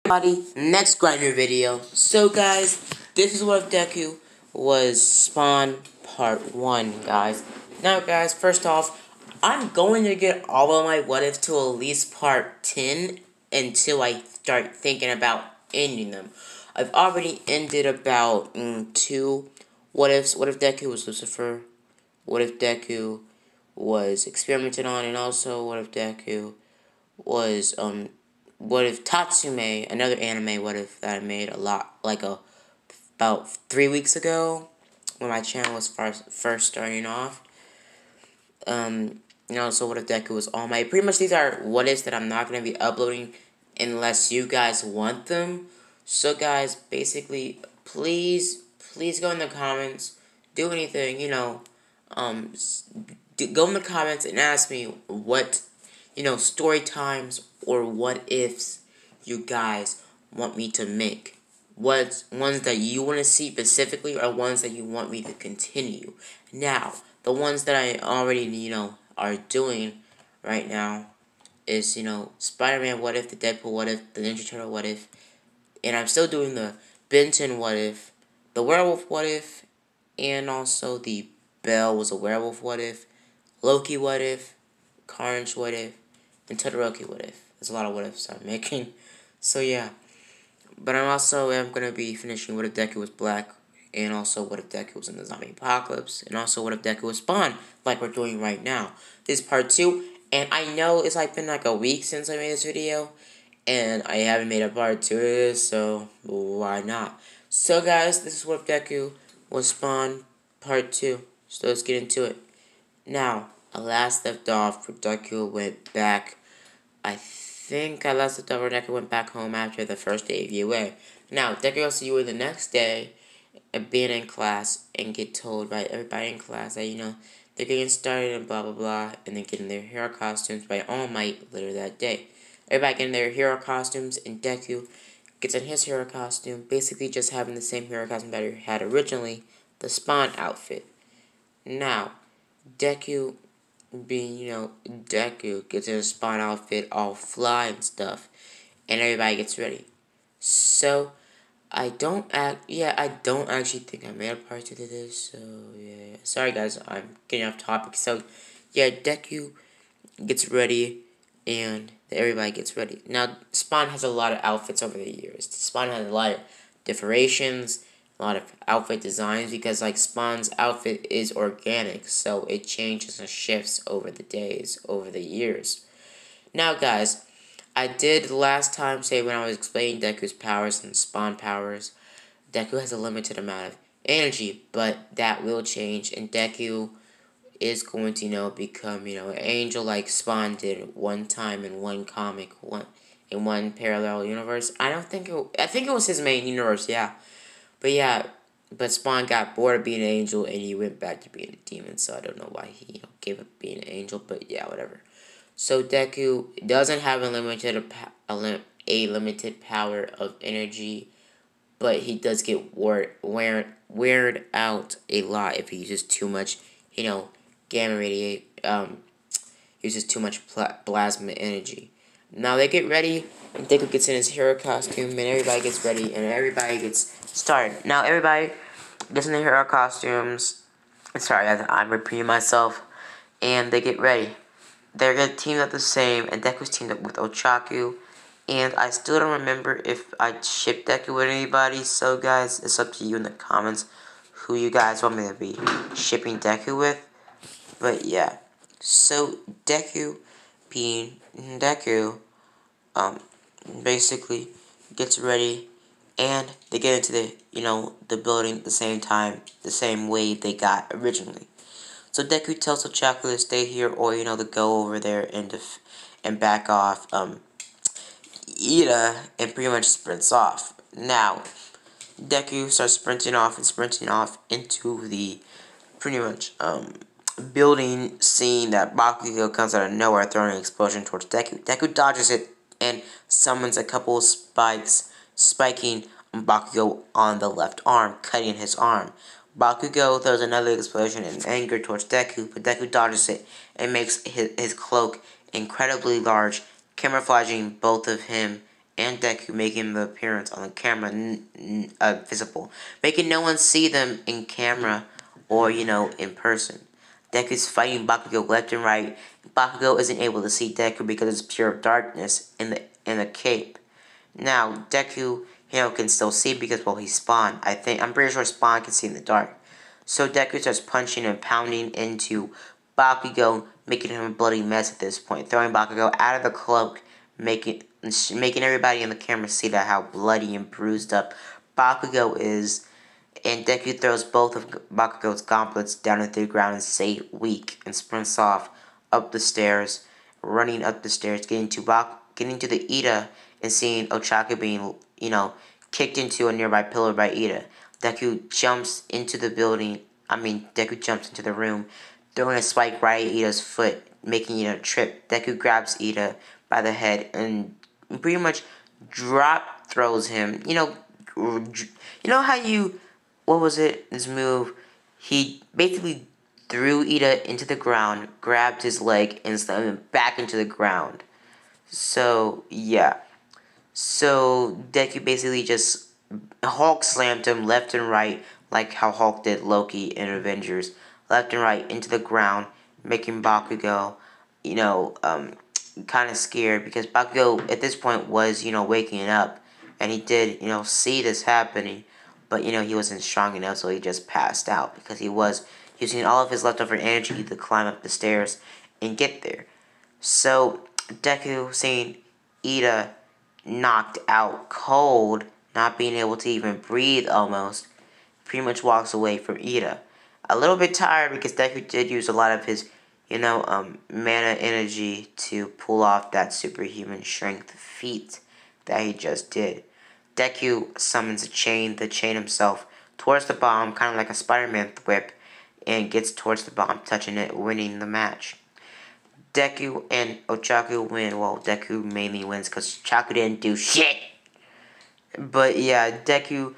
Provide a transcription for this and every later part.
Everybody, next grinder video. So guys, this is what if Deku was Spawn Part 1, guys. Now guys, first off, I'm going to get all of my what if to at least Part 10 until I start thinking about ending them. I've already ended about 2 what ifs. What if Deku was Lucifer? What if Deku was experimented on? And also, what if Deku was what if Tatsume, another anime what if that I made about 3 weeks ago when my channel was first starting off. So what if Deku was All Might. Pretty much these are what ifs that I'm not going to be uploading unless you guys want them. So guys, basically, please go in the comments, do anything, go in the comments and ask me what, story times or what ifs you guys want me to make. What ones that you want to see specifically or ones that you want me to continue. Now, the ones that I already, are doing right now is, Spider-Man what if, the Deadpool what if, the Ninja Turtle what if, and I'm still doing the Benton what if, the Werewolf what if, and also the Belle was a werewolf what if, Loki what if, Carnage what if, and Todoroki what if. There's a lot of what ifs I'm making. So yeah. But I'm going to be finishing what if Deku was black, and also what if Deku was in the zombie apocalypse, and also what if Deku was Spawn, like we're doing right now. This is part 2, and I know it's been a week since I made this video, and I haven't made a part 2 of this, so why not? So guys, this is what if Deku was Spawn, part 2. So let's get into it. Now, I last left off where Deku went back. I think I last left off where Deku went back home after the first day of UA. Now, Deku goes to UA the next day, and being in class, and get told by everybody in class that, they're getting started and blah blah blah, and they're getting their hero costumes by All Might later that day. Everybody getting their hero costumes, and Deku gets in his hero costume, basically just having the same hero costume that he had originally, the Spawn outfit. Now, Deku Deku gets in a Spawn outfit all fly and stuff, and everybody gets ready. So, I don't actually think I made a part 2 to this, so yeah. Sorry guys, I'm getting off topic. So, yeah, Deku gets ready, and everybody gets ready. Now, Spawn has a lot of outfits over the years. Spawn has a lot of decorations, a lot of outfit designs, because Spawn's outfit is organic, so it changes and shifts over the days, over the years. Now guys, I did last time say when I was explaining Deku's powers and Spawn powers, Deku has a limited amount of energy, but that will change, and Deku is going to, become, an angel like Spawn did one time in one comic, in one parallel universe. I think it was his main universe, yeah. But yeah, Spawn got bored of being an angel, and he went back to being a demon, so I don't know why he, gave up being an angel, but yeah, whatever. So Deku doesn't have a limited power of energy, but he does get weared out a lot if he uses too much, gamma radiate, uses too much plasma energy. Now they get ready, and Deku gets in his hero costume, and everybody gets ready, and everybody gets started. Now everybody gets in their hero costumes. Sorry, I'm repeating myself, and they get ready. They're gonna team up the same, and Deku's teamed up with Ochaku, and I still don't remember if I shipped Deku with anybody, so guys, it's up to you in the comments who you guys want me to be shipping Deku with. But yeah, so Deku being Deku, basically gets ready, and they get into the building at the same time, the same way they got originally. So Deku tells Ochaku to stay here, or to go over there and back off. Ida and pretty much sprints off. Now, Deku starts sprinting off into the pretty much building, scene that Bakugo comes out of nowhere, throwing an explosion towards Deku. Deku dodges it and summons a couple of spikes, spiking Bakugo on the left arm, cutting his arm. Bakugo throws another explosion in anger towards Deku, but Deku dodges it and makes his cloak incredibly large, camouflaging both of him and Deku making the appearance on the camera visible, making no one see them in camera or, in person. Deku's fighting Bakugo left and right. Bakugo isn't able to see Deku because it's pure darkness in the cape. Now, Deku, can still see because, well, he's Spawn. I'm pretty sure Spawn can see in the dark. So Deku starts punching and pounding into Bakugo, making him a bloody mess at this point, throwing Bakugo out of the cloak, making everybody in the camera see that how bloody and bruised up Bakugo is. And Deku throws both of Bakugo's gauntlets down into the ground and say weak, and sprints off up the stairs, running up the stairs, getting to the Ida, and seeing Ochako being, kicked into a nearby pillar by Ida. Deku jumps into the room, throwing a spike right at Ida's foot, making Ida trip. Deku grabs Ida by the head and pretty much drop throws him. What was it? His move. He basically threw Ida into the ground, grabbed his leg, and slammed him back into the ground. So, yeah. So, Deku basically just Hulk slammed him left and right, like how Hulk did Loki in Avengers. Left and right into the ground, making Bakugo, kind of scared, because Bakugo at this point was, waking up, and he did, see this happening, but, he wasn't strong enough, so he just passed out, because he was using all of his leftover energy to climb up the stairs and get there. So, Deku, seeing Ida knocked out cold, not being able to even breathe almost, pretty much walks away from Ida. A little bit tired because Deku did use a lot of his, mana energy to pull off that superhuman strength feat that he just did. Deku summons the chain himself, towards the bomb, kind of like a Spider-Man whip, and gets towards the bomb, touching it, winning the match. Deku and Ochako win. Well, Deku mainly wins because Ochako didn't do shit. But yeah, Deku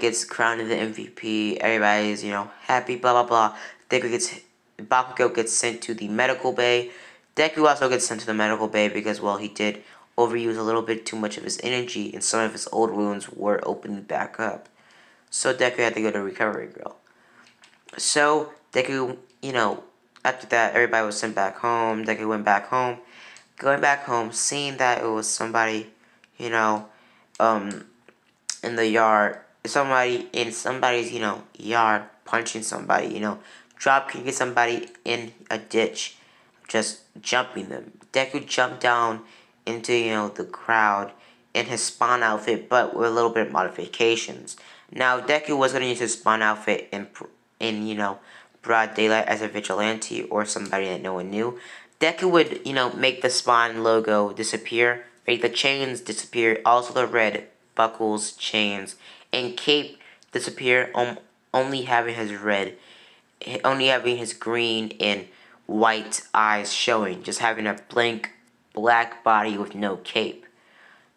gets crowned the MVP. Everybody's, happy, blah, blah, blah. Bakugo gets sent to the medical bay. Deku also gets sent to the medical bay because, well, he did overuse a little bit too much of his energy, and some of his old wounds were opening back up. So Deku had to go to Recovery Girl. So Deku, after that, everybody was sent back home. Deku went back home. Going back home, seeing that it was somebody, in the yard, somebody in somebody's, yard, punching somebody, drop kicking somebody in a ditch, just jumping them. Deku jumped down into, the crowd in his Spawn outfit, but with a little bit of modifications. Now, Deku was going to use his Spawn outfit in broad daylight as a vigilante or somebody that no one knew. Deku would, make the Spawn logo disappear, make the chains disappear, also the red buckles, chains, and cape disappear, only having his green and white eyes showing, just having a blank black body with no cape.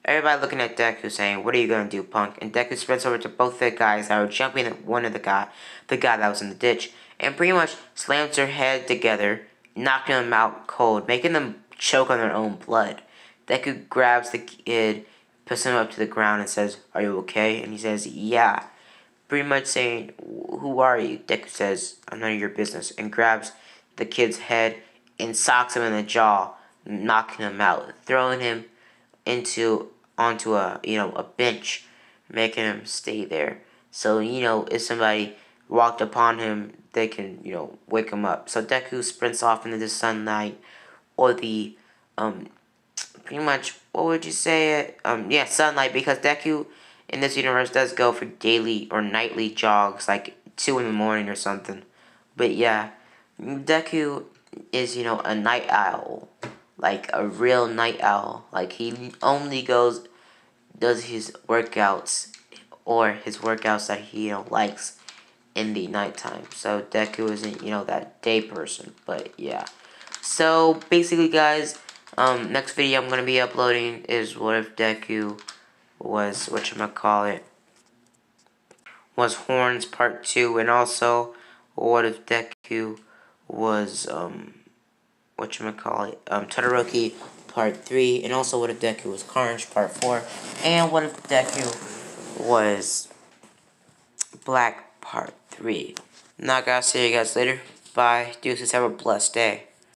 Everybody looking at Deku saying, "What are you gonna do, punk?" And Deku sprints over to both the guys that were jumping at the guy that was in the ditch, and pretty much slams their head together, knocking them out cold, making them choke on their own blood. Deku grabs the kid, puts him up to the ground, and says, "Are you okay?" And he says, "Yeah." Pretty much saying, "Who are you?" Deku says, "I'm none of your business," and grabs the kid's head and socks him in the jaw, knocking him out, throwing him onto a bench, making him stay there. So, if somebody walked upon him, they can, wake him up. So Deku sprints off into the sunlight, or the pretty much, what would you say it? Sunlight, because Deku in this universe does go for daily or nightly jogs, like 2 in the morning or something. But yeah, Deku is, a night owl. Like a real night owl. Like he only does his workouts, or his workouts that he, likes in the nighttime. So Deku isn't, that day person. But yeah. So basically, guys, next video I'm gonna be uploading is what if Deku was was Horns Part 2, and also what if Deku was Todoroki Part 3, and also What If Deku was Carnage Part 4, and What If Deku was Black Part 3. Now guys, see you guys later. Bye. Deuces, have a blessed day.